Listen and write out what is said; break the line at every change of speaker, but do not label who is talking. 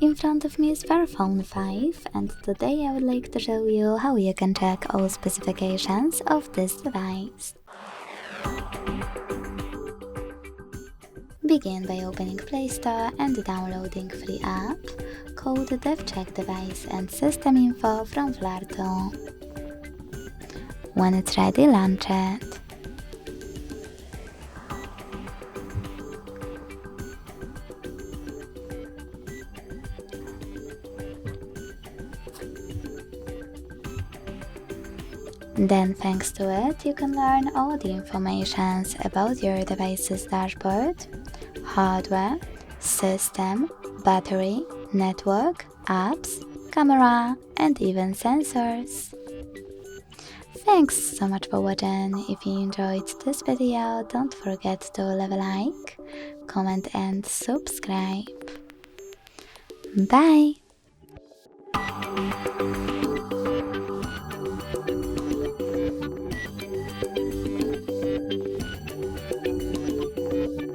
In front of me is Fairphone 5, and today I would like to show you how you can check all specifications of this device. Begin by opening Play Store and downloading free app called DevCheck device and system info from Fairphone. When it's ready, launch it. Then, thanks to it, you can learn all the information about your device's dashboard, hardware, system, battery, network, apps, camera, and even sensors. Thanks so much for watching. If you enjoyed this video, don't forget to leave a like, comment and subscribe. Bye!